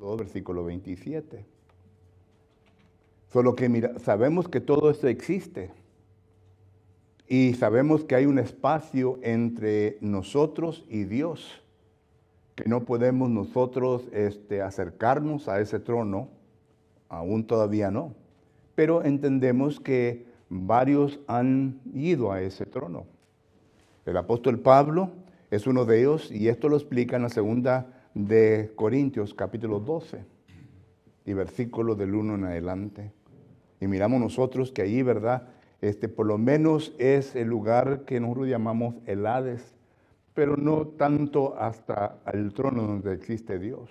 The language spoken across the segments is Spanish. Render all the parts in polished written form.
2, versículo 27. Solo que mira, sabemos que todo esto existe y sabemos que hay un espacio entre nosotros y Dios, que no podemos nosotros acercarnos a ese trono, aún todavía no, pero entendemos que varios han ido a ese trono. El apóstol Pablo es uno de ellos y esto lo explica en la segunda de Corintios capítulo 12 y versículo del 1 en adelante. Y miramos nosotros que allí, ¿verdad? Por lo menos es el lugar que nosotros llamamos el Hades, pero no tanto hasta el trono donde existe Dios.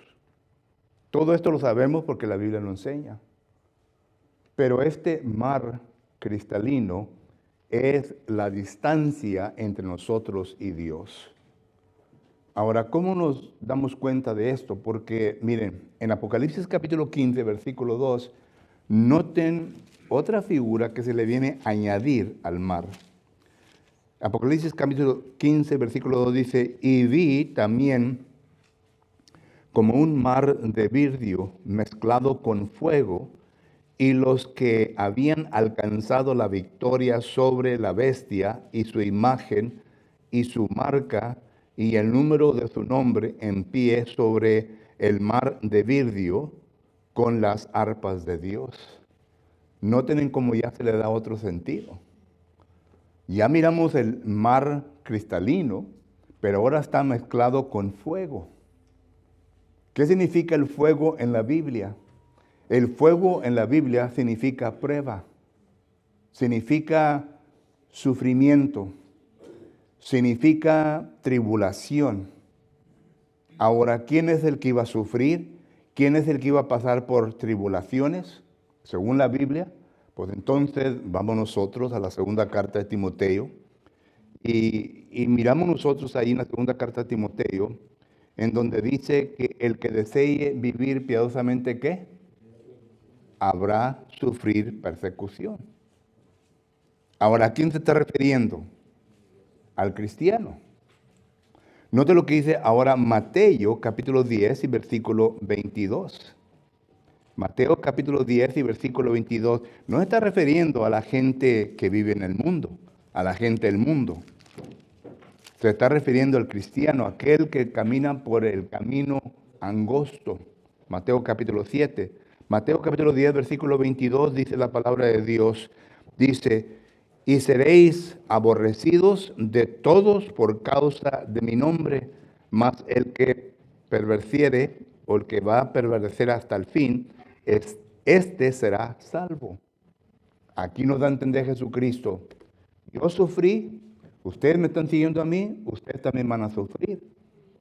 Todo esto lo sabemos porque la Biblia lo enseña. Pero este mar cristalino es la distancia entre nosotros y Dios. Ahora, ¿cómo nos damos cuenta de esto? Porque, miren, en Apocalipsis capítulo 15, versículo 2, noten otra figura que se le viene a añadir al mar. Apocalipsis capítulo 15, versículo 2 dice, y vi también como un mar de vidrio mezclado con fuego, y los que habían alcanzado la victoria sobre la bestia y su imagen y su marca y el número de su nombre en pie sobre el mar de vidrio con las arpas de Dios. Noten cómo ya se le da otro sentido. Ya miramos el mar cristalino, pero ahora está mezclado con fuego. ¿Qué significa el fuego en la Biblia? El fuego en la Biblia significa prueba, significa sufrimiento, significa tribulación. Ahora, ¿quién es el que iba a sufrir? ¿Quién es el que iba a pasar por tribulaciones? Según la Biblia, pues entonces vamos nosotros a la segunda carta de Timoteo y miramos nosotros ahí en la segunda carta de Timoteo, en donde dice que el que desee vivir piadosamente, ¿qué? Habrá sufrir persecución. Ahora, ¿a quién se está refiriendo? Al cristiano. Note lo que dice ahora Mateo capítulo 10 y versículo 22. Mateo capítulo 10 y versículo 22 no se está refiriendo a la gente que vive en el mundo, a la gente del mundo. Se está refiriendo al cristiano, aquel que camina por el camino angosto. Mateo capítulo 7. Mateo capítulo 10, versículo 22 dice la palabra de Dios. Dice, y seréis aborrecidos de todos por causa de mi nombre, mas el que perversiere o el que va a permanecer hasta el fin, este será salvo. Aquí nos da a entender Jesucristo. Yo sufrí, ustedes me están siguiendo a mí, ustedes también van a sufrir.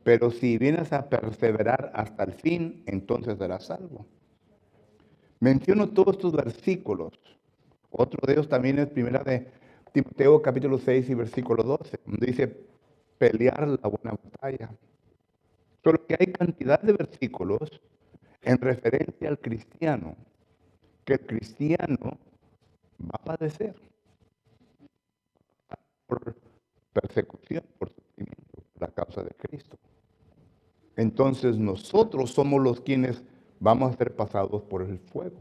Pero si vienes a perseverar hasta el fin, entonces serás salvo. Menciono todos estos versículos. Otro de ellos también es primera de Timoteo capítulo 6 y versículo 12, donde dice pelear la buena batalla. Solo que hay cantidad de versículos en referencia al cristiano, que el cristiano va a padecer por persecución, por sufrimiento, por la causa de Cristo. Entonces nosotros somos los quienes vamos a ser pasados por el fuego.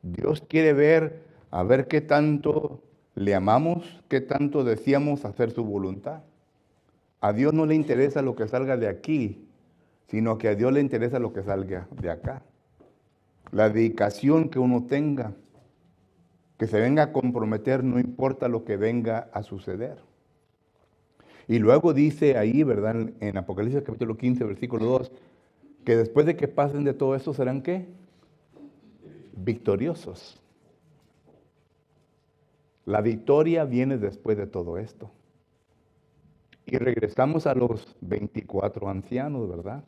Dios quiere ver, a ver qué tanto le amamos, qué tanto deseamos hacer su voluntad. A Dios no le interesa lo que salga de aquí, sino que a Dios le interesa lo que salga de acá. La dedicación que uno tenga, que se venga a comprometer, no importa lo que venga a suceder. Y luego dice ahí, ¿verdad? En Apocalipsis capítulo 15, versículo 2, que después de que pasen de todo eso, ¿serán qué? Victoriosos. La victoria viene después de todo esto. Y regresamos a los 24 ancianos, ¿verdad?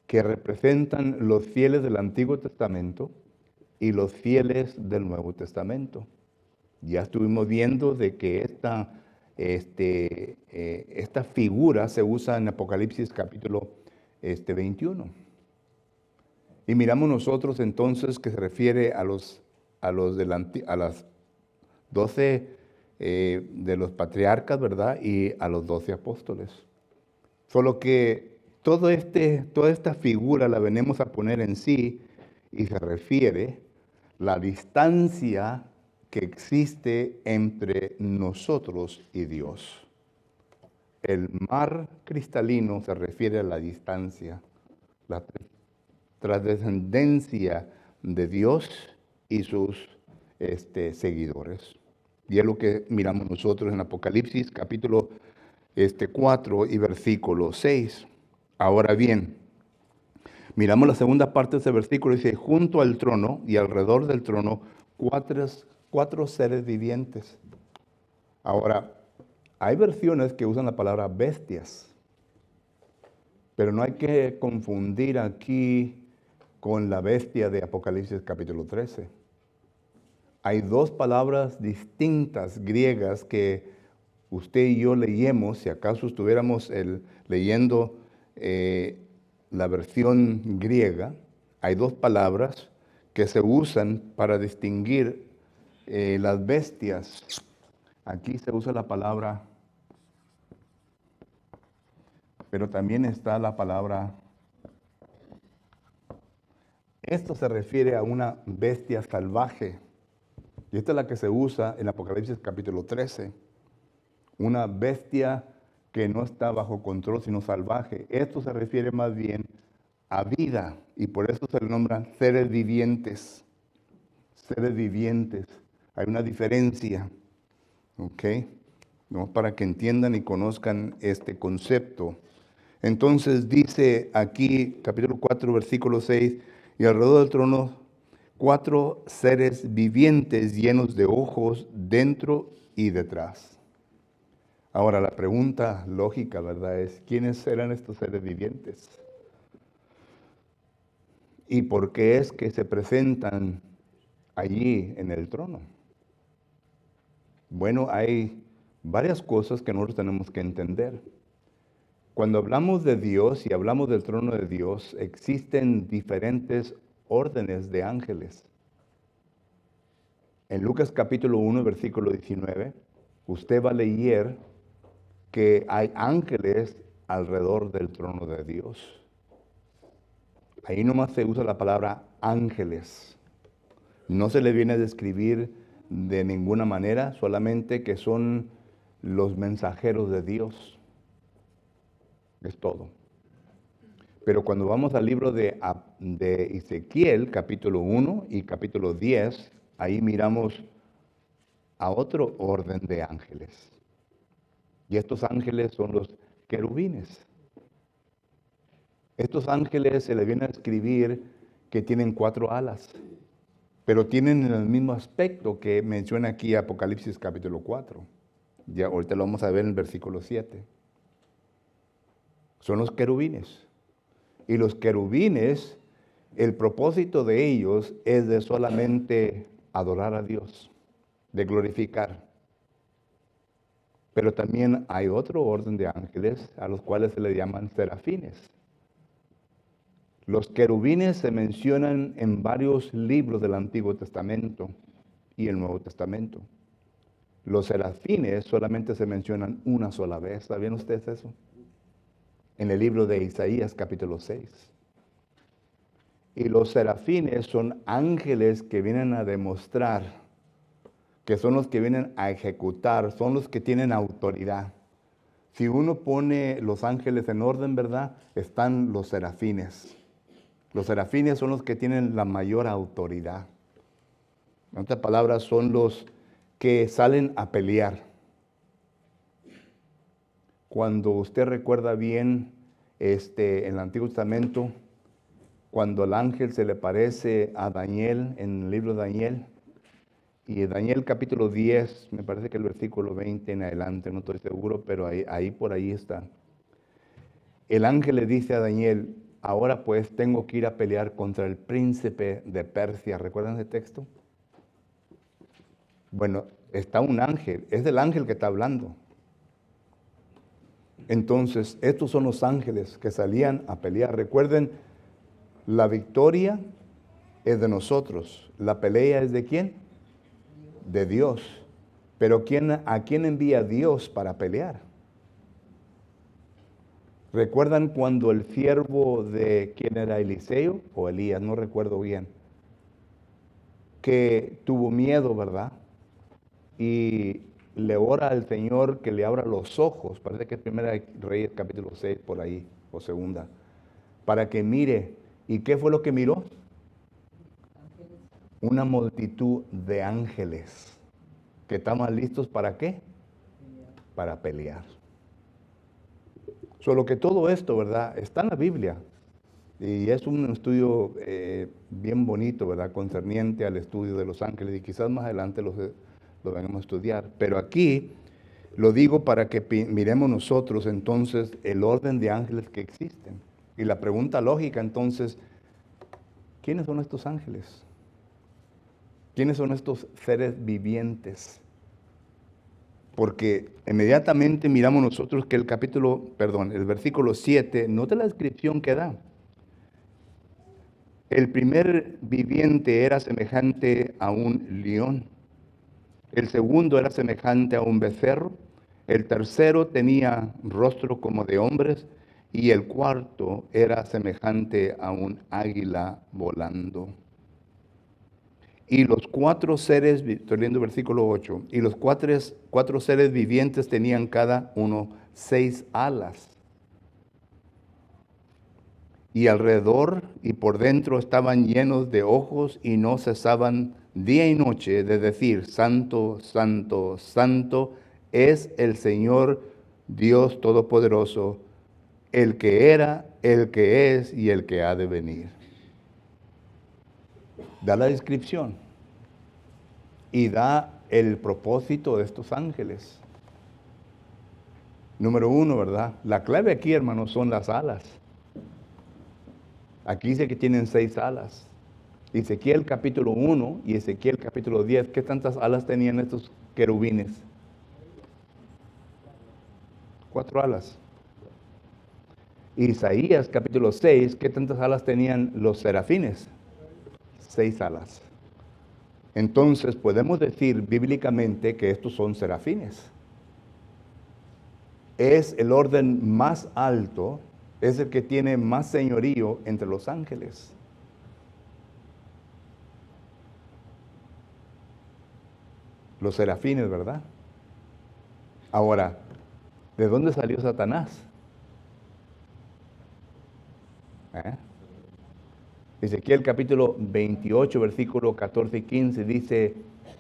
Que representan los fieles del Antiguo Testamento y los fieles del Nuevo Testamento. Ya estuvimos viendo de que esta figura se usa en Apocalipsis capítulo 21. Y miramos nosotros entonces que se refiere a las 12 de los patriarcas, ¿verdad? Y a los 12 apóstoles. Solo que toda esta figura la venimos a poner en sí y se refiere la distancia que existe entre nosotros y Dios. El mar cristalino se refiere a la distancia, la trascendencia de Dios y sus seguidores. Y es lo que miramos nosotros en Apocalipsis capítulo 4 y versículo 6. Ahora bien, miramos la segunda parte de ese versículo, dice, junto al trono y alrededor del trono, cuatro seres vivientes. Ahora, hay versiones que usan la palabra bestias, pero no hay que confundir aquí con la bestia de Apocalipsis capítulo 13. Hay dos palabras distintas griegas que usted y yo leemos, si acaso estuviéramos leyendo la versión griega, hay dos palabras que se usan para distinguir las bestias. Aquí se usa la palabra, pero también está la palabra, esto se refiere a una bestia salvaje. Y esta es la que se usa en Apocalipsis capítulo 13. Una bestia que no está bajo control, sino salvaje. Esto se refiere más bien a vida, y por eso se le nombran seres vivientes. Seres vivientes. Hay una diferencia. ¿Ok? No, para que entiendan y conozcan este concepto. Entonces dice aquí, capítulo 4, versículo 6, y alrededor del trono 4 seres vivientes llenos de ojos dentro y detrás. Ahora la pregunta lógica, ¿verdad? Es, ¿quiénes serán estos seres vivientes? ¿Y por qué es que se presentan allí en el trono? Bueno, hay varias cosas que nosotros tenemos que entender. Cuando hablamos de Dios y hablamos del trono de Dios, existen diferentes órdenes de ángeles. En Lucas capítulo 1, versículo 19, usted va a leer que hay ángeles alrededor del trono de Dios. Ahí nomás se usa la palabra ángeles. No se le viene a describir de ninguna manera, solamente que son los mensajeros de Dios. Es todo. Pero cuando vamos al libro de Ezequiel, capítulo 1 y capítulo 10, ahí miramos a otro orden de ángeles. Y estos ángeles son los querubines. Estos ángeles se le viene a escribir que tienen 4 alas, pero tienen el mismo aspecto que menciona aquí Apocalipsis capítulo 4. Ya ahorita lo vamos a ver en el versículo 7. Son los querubines. Y los querubines, el propósito de ellos es de solamente adorar a Dios, de glorificar. Pero también hay otro orden de ángeles a los cuales se le llaman serafines. Los querubines se mencionan en varios libros del Antiguo Testamento y el Nuevo Testamento. Los serafines solamente se mencionan una sola vez. ¿Sabían ustedes eso? En el libro de Isaías capítulo 6. Y los serafines son ángeles que vienen a demostrar, que son los que vienen a ejecutar, son los que tienen autoridad. Si uno pone los ángeles en orden, ¿verdad? Están los serafines. Los serafines son los que tienen la mayor autoridad. En otras palabras, son los que salen a pelear. Cuando usted recuerda bien en el Antiguo Testamento, cuando el ángel se le parece a Daniel en el libro de Daniel, y Daniel capítulo 10, me parece que el versículo 20 en adelante, no estoy seguro, pero ahí por ahí está. El ángel le dice a Daniel, ahora pues tengo que ir a pelear contra el príncipe de Persia. ¿Recuerdan ese texto? Bueno, está un ángel, es el ángel que está hablando. Entonces, estos son los ángeles que salían a pelear. Recuerden, la victoria es de nosotros. ¿La pelea es de quién? De Dios. Pero ¿a quién envía Dios para pelear? ¿Recuerdan cuando el siervo de quién era Eliseo o Elías? No recuerdo bien. Que tuvo miedo, ¿verdad? Y le ora al Señor que le abra los ojos. Parece que es Primera Reyes capítulo 6 por ahí, o segunda. Para que mire. ¿Y qué fue lo que miró? Una multitud de ángeles. ¿Que estaban listos para qué? Para pelear. Solo que todo esto, ¿verdad? Está en la Biblia. Y es un estudio bien bonito, ¿verdad? Concerniente al estudio de los ángeles. Y quizás más adelante lo vengamos a estudiar. Pero aquí lo digo para que miremos nosotros entonces el orden de ángeles que existen. Y la pregunta lógica entonces, ¿quiénes son estos ángeles? ¿Quiénes son estos seres vivientes? Porque inmediatamente miramos nosotros que el versículo 7, note la descripción que da. El primer viviente era semejante a un león. El segundo era semejante a un becerro. El tercero tenía rostro como de hombres. Y el cuarto era semejante a un águila volando. Y los cuatro seres, estoy leyendo versículo 8, y los cuatro seres vivientes tenían cada uno 6 alas. Y alrededor y por dentro estaban llenos de ojos y no cesaban día y noche de decir, Santo, Santo, Santo es el Señor Dios Todopoderoso, el que era, el que es y el que ha de venir. Da la descripción y da el propósito de estos ángeles. Número 1, ¿verdad? La clave aquí, hermanos, son las alas. Aquí dice que tienen 6 alas. Ezequiel capítulo 1 y Ezequiel capítulo 10. ¿Qué tantas alas tenían estos querubines? 4 alas. Isaías capítulo 6. ¿Qué tantas alas tenían los serafines? 6 alas. Entonces podemos decir bíblicamente que estos son serafines. Es el orden más alto, es el que tiene más señorío entre los ángeles. Los serafines, ¿verdad? Ahora, ¿de dónde salió Satanás? Ezequiel capítulo 28, versículo 14 y 15 dice,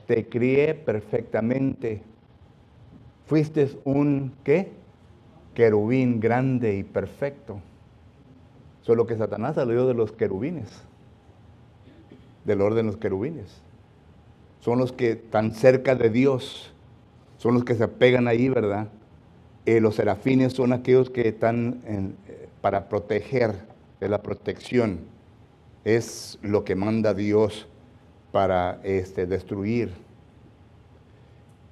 te crié perfectamente. Fuiste un, ¿qué? Querubín grande y perfecto. Solo que Satanás salió de los querubines, del orden de los querubines. Son los que están cerca de Dios, son los que se apegan ahí, ¿verdad? Los serafines son aquellos que están para proteger, de la protección. Es lo que manda Dios para destruir.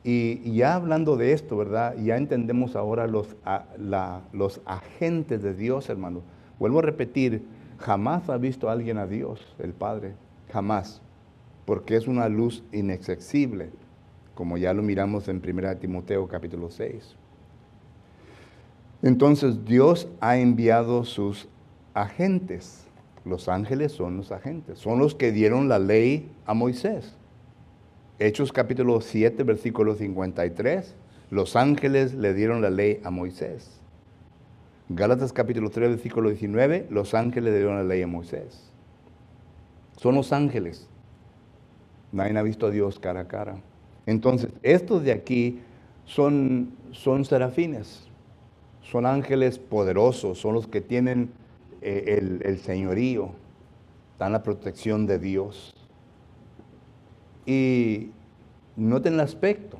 Y ya hablando de esto, ¿verdad? Ya entendemos ahora los agentes de Dios, hermano. Vuelvo a repetir, jamás ha visto a alguien a Dios, el Padre, jamás, porque es una luz inaccesible, como ya lo miramos en 1 Timoteo capítulo 6. Entonces Dios ha enviado sus agentes. Los ángeles son los agentes, son los que dieron la ley a Moisés. Hechos capítulo 7, versículo 53, los ángeles le dieron la ley a Moisés. Gálatas capítulo 3, versículo 19, los ángeles le dieron la ley a Moisés. Son los ángeles. Nadie ha visto a Dios cara a cara. Entonces, estos de aquí son serafines, son ángeles poderosos, son los que tienen el señorío, dan la protección de Dios. Y noten el aspecto.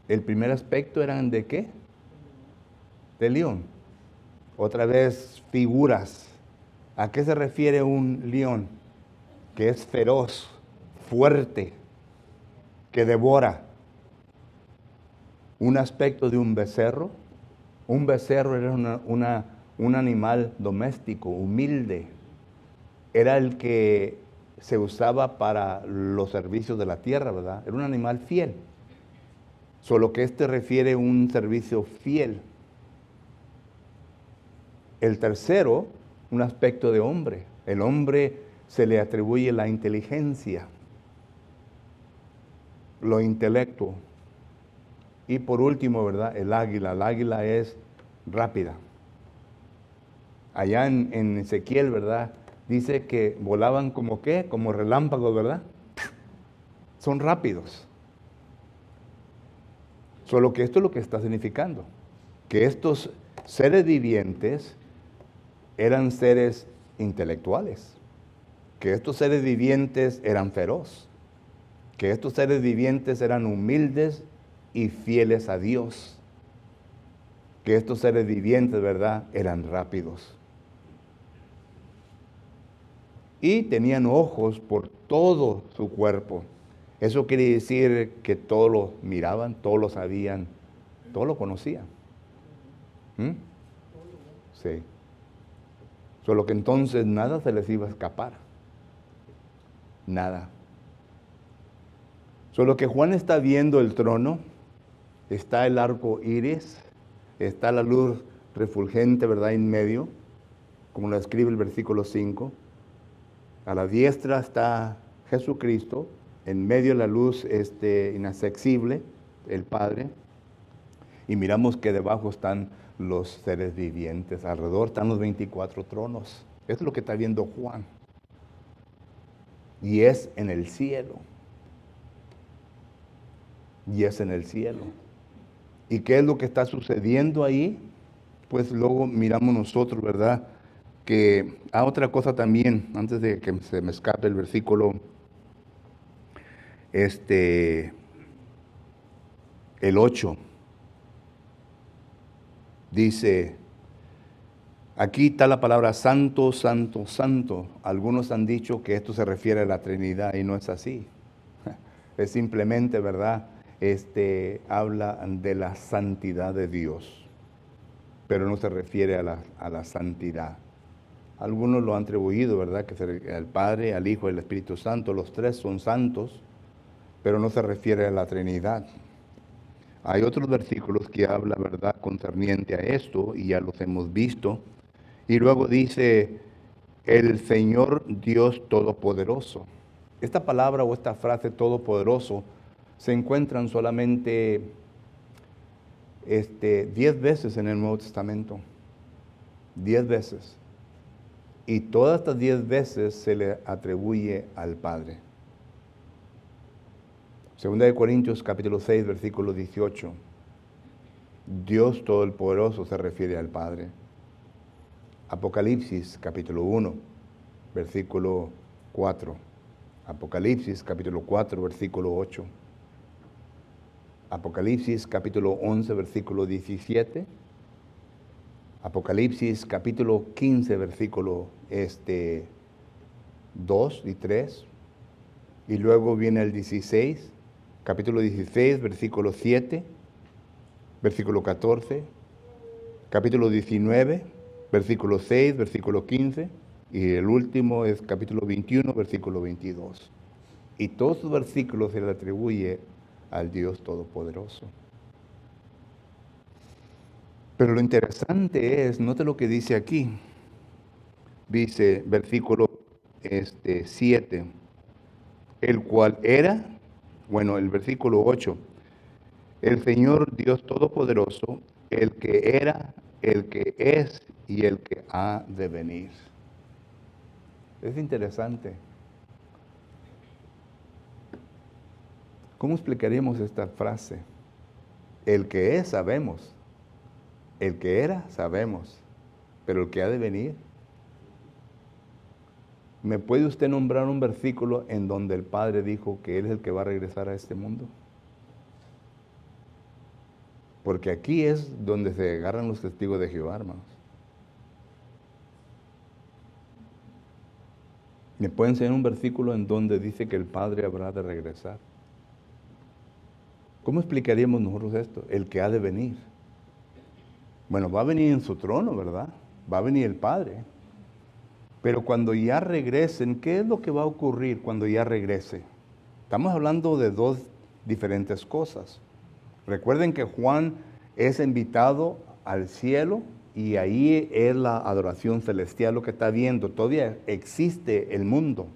El primer aspecto eran ¿de qué? De león. Otra vez figuras. ¿A qué se refiere un león? Que es feroz, fuerte, que devora. Un aspecto de un becerro. Un becerro era un animal doméstico, humilde. Era el que se usaba para los servicios de la tierra, ¿verdad? Era un animal fiel. Solo que este refiere a un servicio fiel. El tercero, un aspecto de hombre. El hombre se le atribuye la inteligencia, lo intelecto. Y por último, ¿verdad? El águila. El águila es rápida. Allá en Ezequiel, ¿verdad? Dice que volaban como qué, como relámpagos, ¿verdad? Son rápidos. Solo que esto es lo que está significando, que estos seres vivientes eran seres intelectuales, que estos seres vivientes eran feroz, que estos seres vivientes eran humildes y fieles a Dios, que estos seres vivientes, ¿verdad?, eran rápidos. Y tenían ojos por todo su cuerpo. Eso quiere decir que todos lo miraban, todos lo sabían, todos lo conocían. ¿Mm? Sí. Solo que entonces nada se les iba a escapar. Nada. Solo que Juan está viendo el trono, está el arco iris, está la luz refulgente, ¿verdad?, en medio, como lo escribe el versículo 5. A la diestra está Jesucristo, en medio de la luz inaccesible, el Padre. Y miramos que debajo están los seres vivientes, alrededor están los 24 tronos. Eso es lo que está viendo Juan. Y es en el cielo. Y es en el cielo. ¿Y qué es lo que está sucediendo ahí? Pues luego miramos nosotros, ¿verdad? Que otra cosa también, antes de que se me escape el versículo, el 8, dice, aquí está la palabra santo, santo, santo. Algunos han dicho que esto se refiere a la Trinidad y no es así. Es simplemente, ¿verdad? Habla de la santidad de Dios, pero no se refiere a la santidad. Algunos lo han atribuido, ¿verdad? Que al Padre, al Hijo y al Espíritu Santo, los tres son santos, pero no se refiere a la Trinidad. Hay otros versículos que hablan, ¿verdad?, concerniente a esto, y ya los hemos visto. Y luego dice, el Señor Dios Todopoderoso. Esta palabra o esta frase todopoderoso se encuentran solamente 10 veces en el Nuevo Testamento. 10 veces. Y todas estas 10 veces se le atribuye al Padre. Segunda de Corintios capítulo 6, versículo 18. Dios Todopoderoso se refiere al Padre. Apocalipsis capítulo 1, versículo 4. Apocalipsis capítulo 4, versículo 8. Apocalipsis capítulo 11, versículo 17. Apocalipsis capítulo 15, versículo 2 y 3. Y luego viene el 16, capítulo 16, versículo 7, versículo 14. Capítulo 19, versículo 6, versículo 15. Y el último es capítulo 21, versículo 22. Y todos esos versículos se le atribuye al Dios Todopoderoso. Pero lo interesante es, note lo que dice aquí. Dice, versículo 7, el cual era, bueno, el versículo 8, el Señor Dios Todopoderoso, el que era, el que es y el que ha de venir. Es interesante. ¿Cómo explicaríamos esta frase? El que es, sabemos. El que era, sabemos. Pero el que ha de venir. ¿Me puede usted nombrar un versículo en donde el Padre dijo que Él es el que va a regresar a este mundo? Porque aquí es donde se agarran los testigos de Jehová, hermanos. ¿Me puede enseñar un versículo en donde dice que el Padre habrá de regresar? ¿Cómo explicaríamos nosotros esto? El que ha de venir. Bueno, va a venir en su trono, ¿verdad? Va a venir el Padre. Pero cuando ya regresen, ¿qué es lo que va a ocurrir cuando ya regrese? Estamos hablando de dos diferentes cosas. Recuerden que Juan es invitado al cielo y ahí es la adoración celestial lo que está viendo. Todavía existe el mundo.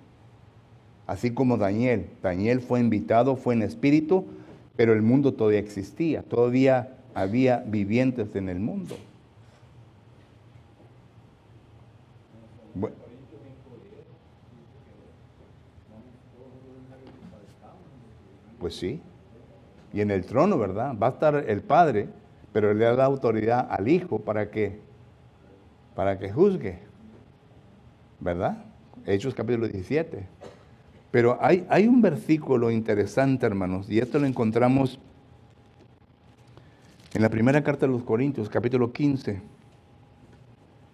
Así como Daniel. Daniel fue invitado, fue en espíritu, pero el mundo todavía existía. Todavía había vivientes en el mundo. Pues sí. Y en el trono, ¿verdad? Va a estar el Padre, pero le da la autoridad al Hijo para que juzgue, ¿verdad? Hechos capítulo 17. Pero hay un versículo interesante, hermanos, y esto lo encontramos en la primera carta de los Corintios, capítulo 15.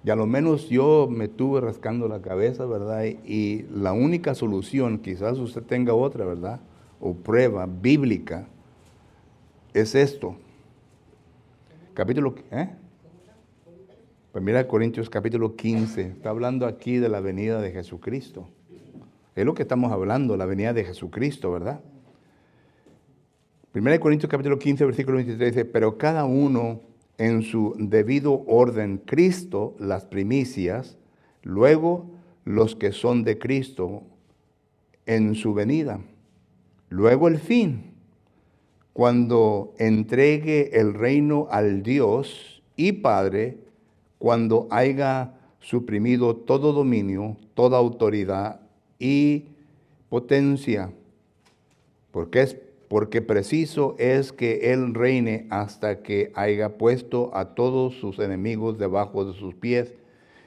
Y a lo menos yo me estuve rascando la cabeza, ¿verdad? Y la única solución, quizás usted tenga otra, ¿verdad? O prueba bíblica, es esto. Capítulo, Primera Corintios capítulo 15, está hablando aquí de la venida de Jesucristo. Es lo que estamos hablando, la venida de Jesucristo, ¿verdad? 1 Corintios capítulo 15, versículo 23 dice, pero cada uno en su debido orden, Cristo las primicias, luego los que son de Cristo en su venida, luego el fin, cuando entregue el reino al Dios y Padre, cuando haya suprimido todo dominio, toda autoridad y potencia, porque preciso es que Él reine hasta que haya puesto a todos sus enemigos debajo de sus pies,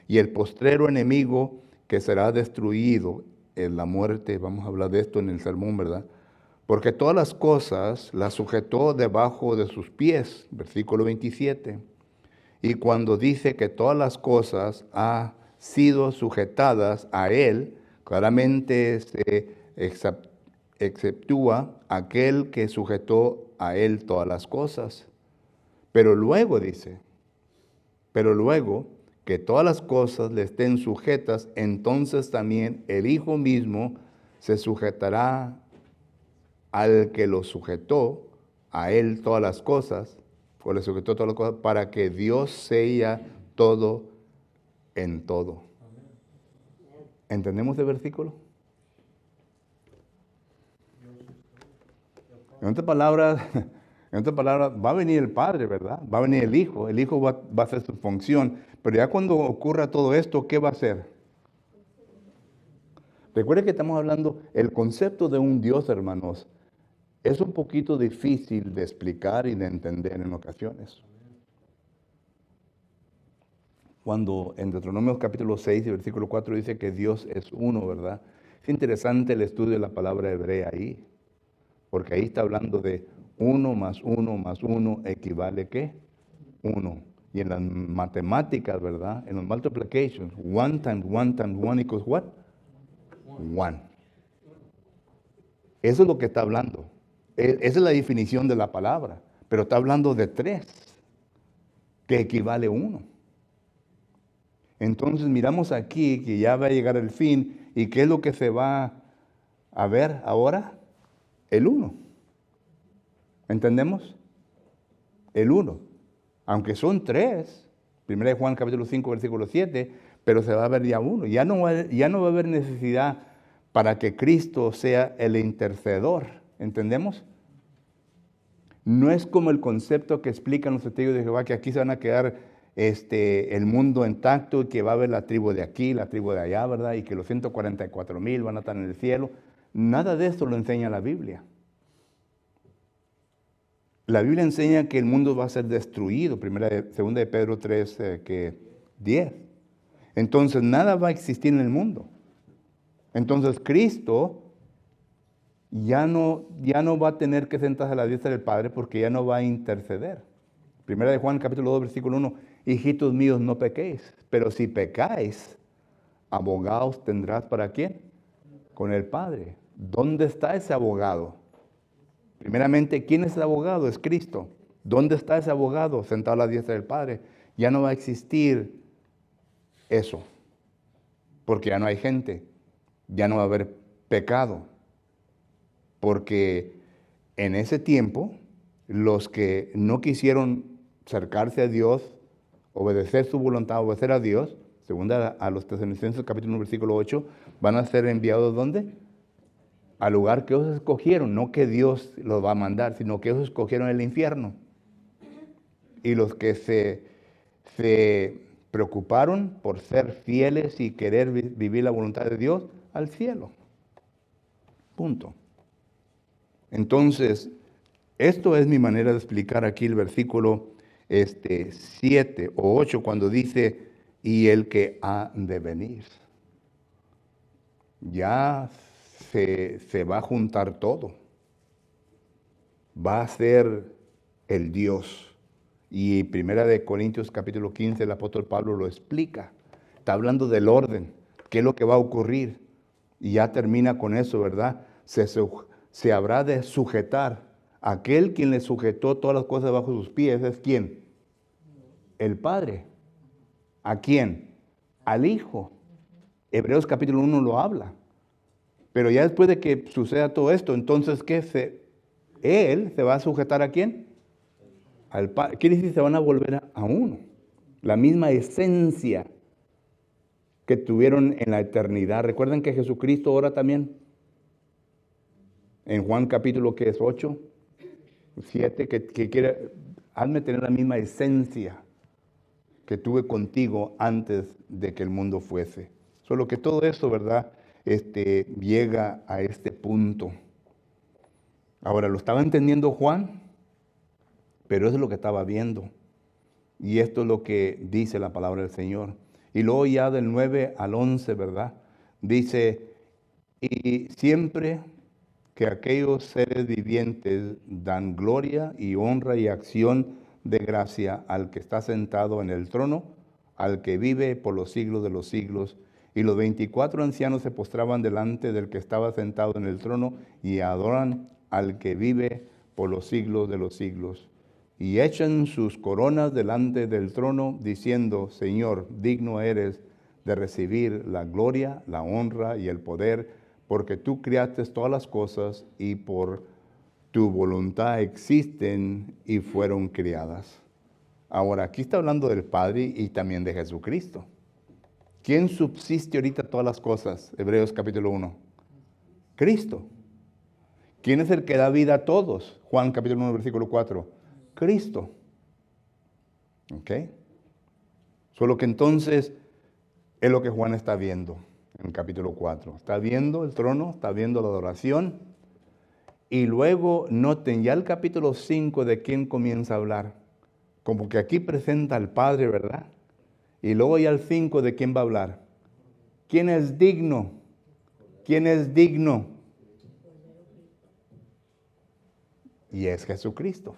y el postrero enemigo que será destruido en la muerte. Vamos a hablar de esto en el sermón, ¿verdad? Porque todas las cosas las sujetó debajo de sus pies, versículo 27. Y cuando dice que todas las cosas han sido sujetadas a Él, claramente se exceptúa aquel que sujetó a Él todas las cosas. Pero luego dice, pero luego que todas las cosas le estén sujetas, entonces también el Hijo mismo se sujetará al que lo sujetó, a Él todas las cosas, o le sujetó todas las cosas, para que Dios sea todo en todo. ¿Entendemos el versículo? En otras palabras, va a venir el Padre, ¿verdad? Va a venir el Hijo va a hacer su función, pero ya cuando ocurra todo esto, ¿qué va a hacer? Recuerde que estamos hablando, el concepto de un Dios, hermanos, es un poquito difícil de explicar y de entender en ocasiones. Cuando en Deuteronomio capítulo 6 y versículo 4 dice que Dios es uno, ¿verdad? Es interesante el estudio de la palabra hebrea ahí, porque ahí está hablando de 1 más 1 más 1 equivale ¿qué? 1. Y en las matemáticas, ¿verdad? En los multiplications, 1 times 1 times 1 equals what? 1. Eso es lo que está hablando. Esa es la definición de la palabra, pero está hablando de 3, que equivale a 1. Entonces miramos aquí que ya va a llegar el fin, y ¿qué es lo que se va a ver ahora? El 1. ¿Entendemos? El 1. Aunque son 3, 1 Juan capítulo 5, versículo 7, pero se va a ver ya 1. Ya no va a haber necesidad para que Cristo sea el intercedor. ¿Entendemos? No es como el concepto que explican los testigos de Jehová, que aquí se van a quedar el mundo intacto y que va a haber la tribu de aquí, la tribu de allá, ¿verdad? Y que los 144,000 van a estar en el cielo. Nada de esto lo enseña la Biblia. La Biblia enseña que el mundo va a ser destruido, segunda de Pedro 3, 10. Entonces nada va a existir en el mundo. Entonces Cristo ya no va a tener que sentarse a la diestra del Padre, porque ya no va a interceder. Primera de Juan capítulo 2, versículo 1, hijitos míos, no pequéis, pero si pecáis, abogados tendrás ¿para quién? Con el Padre. ¿Dónde está ese abogado? Primeramente, ¿quién es el abogado? Es Cristo. ¿Dónde está ese abogado? Sentado a la diestra del Padre. Ya no va a existir eso, porque ya no hay gente, ya no va a haber pecado, porque en ese tiempo los que no quisieron acercarse a Dios obedecer su voluntad, obedecer a Dios, segunda a los Tesalonicenses capítulo 1, versículo 8, van a ser enviados ¿dónde? Al lugar que ellos escogieron, no que Dios los va a mandar, sino que ellos escogieron el infierno. Y los que se preocuparon por ser fieles y querer vivir la voluntad de Dios, al cielo. Punto. Entonces, esto es mi manera de explicar aquí el versículo 7 o 8 cuando dice, y el que ha de venir. Ya se va a juntar todo. Va a ser el Dios. Y Primera de Corintios capítulo 15, el apóstol Pablo lo explica. Está hablando del orden, qué es lo que va a ocurrir. Y ya termina con eso, ¿verdad? Se habrá de sujetar. Aquel quien le sujetó todas las cosas bajo sus pies es ¿quién? El Padre. ¿A quién? Al Hijo. Hebreos capítulo 1 lo habla. Pero ya después de que suceda todo esto, entonces, Él se va a sujetar ¿a quién? Al Padre. Quiere decir, se van a volver a uno. La misma esencia que tuvieron en la eternidad. Recuerden que Jesucristo ora también. En Juan capítulo que es 8, 7, que quiere, hazme tener la misma esencia que tuve contigo antes de que el mundo fuese. Solo que todo eso, ¿verdad? Llega a este punto. Ahora, lo estaba entendiendo Juan, pero eso es lo que estaba viendo. Y esto es lo que dice la palabra del Señor. Y luego ya del 9 al 11, ¿verdad? Dice, y siempre que aquellos seres vivientes dan gloria y honra y acción de gracia al que está sentado en el trono, al que vive por los siglos de los siglos. Y los 24 ancianos se postraban delante del que estaba sentado en el trono y adoran al que vive por los siglos de los siglos. Y echan sus coronas delante del trono, diciendo, Señor, digno eres de recibir la gloria, la honra y el poder, porque tú creaste todas las cosas y por tu voluntad existen y fueron creadas. Ahora, aquí está hablando del Padre y también de Jesucristo. ¿Quién subsiste ahorita todas las cosas? Hebreos capítulo 1. Cristo. ¿Quién es el que da vida a todos? Juan capítulo 1, versículo 4. Cristo. ¿Ok? Solo que entonces es lo que Juan está viendo en el capítulo 4. Está viendo el trono, está viendo la adoración. Y luego noten ya el capítulo 5 de quién comienza a hablar. Como que aquí presenta al Padre, ¿verdad? Y luego ya el 5 de quién va a hablar. ¿Quién es digno? ¿Quién es digno? Y es Jesucristo.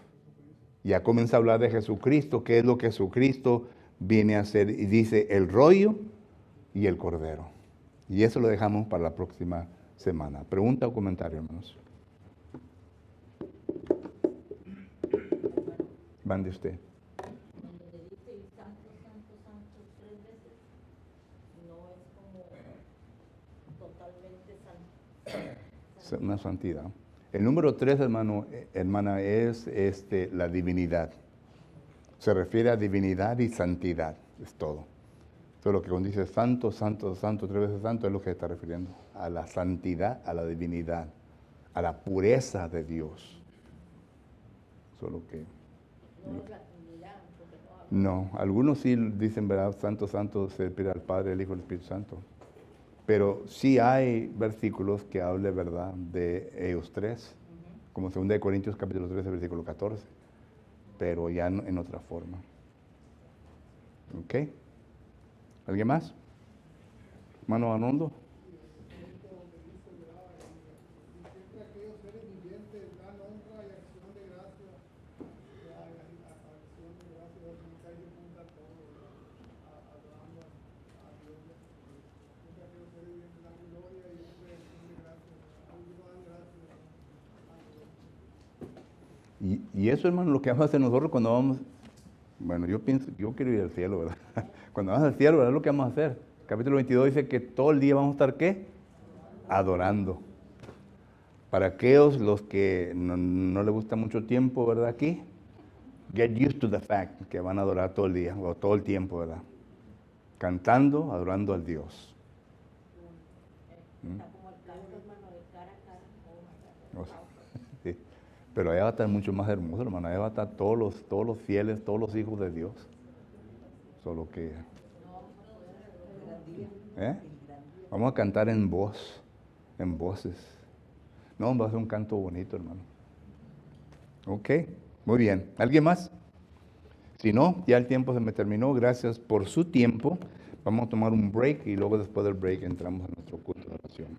Ya comienza a hablar de Jesucristo, qué es lo que Jesucristo viene a hacer. Y dice el rollo y el cordero. Y eso lo dejamos para la próxima semana. ¿Pregunta o comentario, hermanos? Van de usted. Cuando le dice santo, santo, santo 3 veces, no es como totalmente santo. Una santidad. El número 3, hermana, es la divinidad. Se refiere a divinidad y santidad, es todo. Todo lo que cuando dice santo, santo, santo, 3 veces santo, es lo que está refiriendo. A la santidad, a la divinidad, a la pureza de Dios. Solo que... No es la Trinidad, porque no habla. No, algunos sí dicen, ¿verdad? Santo, santo, se pide al Padre, el Hijo y el Espíritu Santo. Pero sí hay versículos que hablen, ¿verdad?, de ellos tres, como 2 Corintios capítulo 13, versículo 14, pero ya en otra forma. ¿Ok? ¿Alguien más? Hermano Arnoldo. Y eso, hermano, lo que vamos a hacer nosotros cuando vamos, bueno, yo quiero ir al cielo, ¿verdad? Cuando vamos al cielo, ¿verdad? Es lo que vamos a hacer. Capítulo 22 dice que todo el día vamos a estar, ¿qué? Adorando. Para aquellos los que no les gusta mucho tiempo, ¿verdad? Aquí, Get used to the fact que van a adorar todo el día o todo el tiempo, ¿verdad? Cantando, adorando al Dios. Está como el canto, hermano, de cara a cara. Oh, my God. O sea, sí. Pero allá va a estar mucho más hermoso, hermano. Allá va a estar todos los fieles, todos los hijos de Dios. Solo que... Vamos a cantar en voz, en voces. No, va a ser un canto bonito, hermano. Ok, muy bien. ¿Alguien más? Si no, ya el tiempo se me terminó. Gracias por su tiempo. Vamos a tomar un break y luego después del break entramos a nuestro culto de oración.